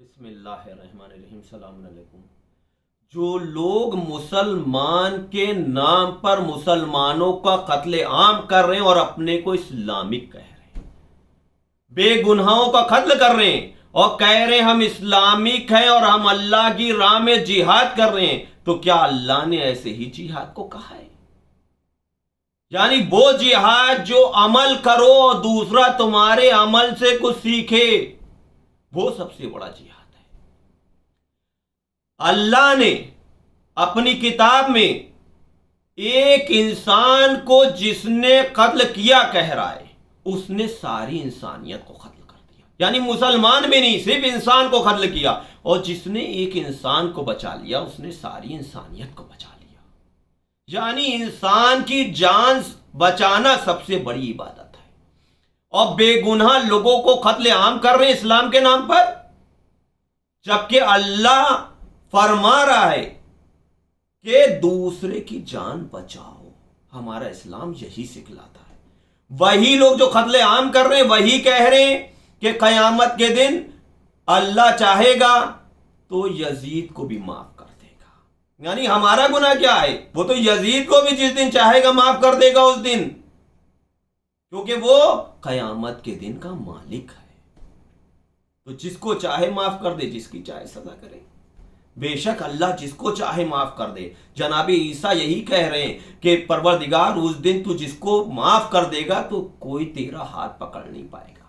بسم اللہ الرحمن الرحیم۔ السلام علیکم۔ جو لوگ مسلمان کے نام پر مسلمانوں کا قتل عام کر رہے ہیں اور اپنے کو اسلامک کہہ رہے ہیں، بے گناہوں کا قتل کر رہے ہیں اور کہہ رہے ہیں ہم اسلامک ہیں اور ہم اللہ کی راہ میں جہاد کر رہے ہیں، تو کیا اللہ نے ایسے ہی جہاد کو کہا ہے؟ یعنی وہ جہاد جو عمل کرو اور دوسرا تمہارے عمل سے کچھ سیکھے، وہ سب سے بڑا جہاد ہے۔ اللہ نے اپنی کتاب میں ایک انسان کو جس نے قتل کیا کہہ رہا ہے، اس نے ساری انسانیت کو قتل کر دیا۔ یعنی مسلمان بھی نہیں، صرف انسان کو قتل کیا، اور جس نے ایک انسان کو بچا لیا اس نے ساری انسانیت کو بچا لیا۔ یعنی انسان کی جان بچانا سب سے بڑی عبادت ہے، اور بے گناہ لوگوں کو قتل عام کر رہے ہیں اسلام کے نام پر، جبکہ اللہ فرما رہا ہے کہ دوسرے کی جان بچاؤ۔ ہمارا اسلام یہی سکھلاتا ہے۔ وہی لوگ جو قتل عام کر رہے ہیں وہی کہہ رہے ہیں کہ قیامت کے دن اللہ چاہے گا تو یزید کو بھی معاف کر دے گا۔ یعنی ہمارا گناہ کیا ہے؟ وہ تو یزید کو بھی جس دن چاہے گا معاف کر دے گا اس دن، کیونکہ وہ قیامت کے دن کا مالک ہے۔ تو جس کو چاہے معاف کر دے، جس کی چاہے سزا کرے۔ بے شک اللہ جس کو چاہے معاف کر دے۔ جناب عیسیٰ یہی کہہ رہے ہیں کہ پروردگار اس دن تو جس کو معاف کر دے گا تو کوئی تیرا ہاتھ پکڑ نہیں پائے گا،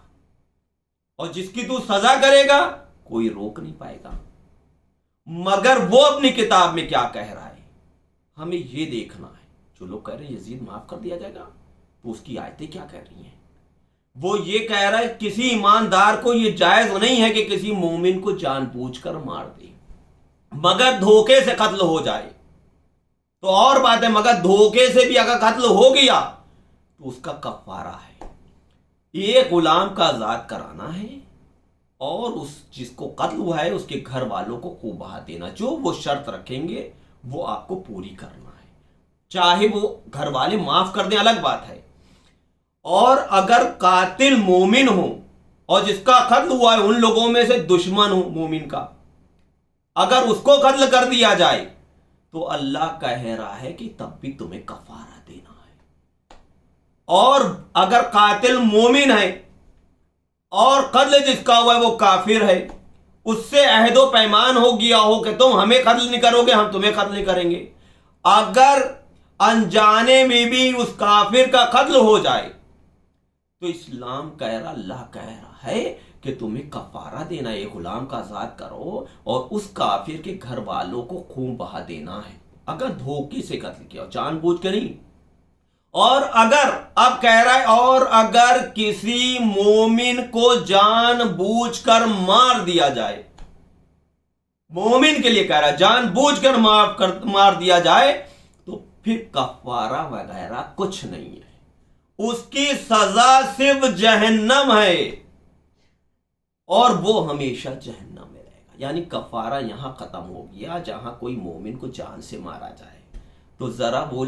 اور جس کی تو سزا کرے گا کوئی روک نہیں پائے گا۔ مگر وہ اپنی کتاب میں کیا کہہ رہا ہے ہمیں یہ دیکھنا ہے۔ جو لوگ کہہ رہے ہیں یزید معاف کر دیا جائے گا، تو اس کی آیتیں کیا کہہ رہی ہیں؟ وہ یہ کہہ رہا ہے کسی ایماندار کو یہ جائز نہیں ہے کہ کسی مومن کو جان بوجھ کر مار دے، مگر دھوکے سے قتل ہو جائے تو اور بات ہے، مگر دھوکے سے بھی اگر قتل ہو گیا تو اس کا کفارہ ہے ایک غلام کا آزاد کرانا ہے، اور اس جس کو قتل ہوا ہے اس کے گھر والوں کو خوبہ دینا۔ جو وہ شرط رکھیں گے وہ آپ کو پوری کرنا ہے، چاہے وہ گھر والے معاف کر دیں الگ بات ہے۔ اور اگر قاتل مومن ہو اور جس کا قتل ہوا ہے ان لوگوں میں سے دشمن ہو مومن کا، اگر اس کو قتل کر دیا جائے تو اللہ کہہ رہا ہے کہ تب بھی تمہیں کفارہ دینا ہے۔ اور اگر قاتل مومن ہے اور قتل جس کا ہوا ہے وہ کافر ہے، اس سے عہد و پیمان ہو گیا ہو کہ تم ہمیں قتل نہیں کرو گے، ہم تمہیں قتل نہیں کریں گے، اگر انجانے میں بھی اس کافر کا قتل ہو جائے تو اسلام کہہ رہا، اللہ کہہ رہا ہے کہ تمہیں کفارہ دینا ہے، ایک غلام کا آزاد کرو اور اس کافر کے گھر والوں کو خون بہا دینا ہے، اگر دھوکے سے قتل کیا، جان بوجھ کے نہیں۔ اور اگر اب کہہ رہا ہے اور اگر کسی مومن کو جان بوجھ کر مار دیا جائے، مومن کے لیے کہہ رہا ہے جان بوجھ کر مار دیا جائے تو پھر کفارہ وغیرہ کچھ نہیں ہے، اس کی سزا صرف جہنم ہے، اور وہ ہمیشہ جہنم میں رہے گا۔ یعنی کفارہ یہاں ختم ہو گیا جہاں کوئی مومن کو جان سے مارا جائے۔ تو ذرا بولو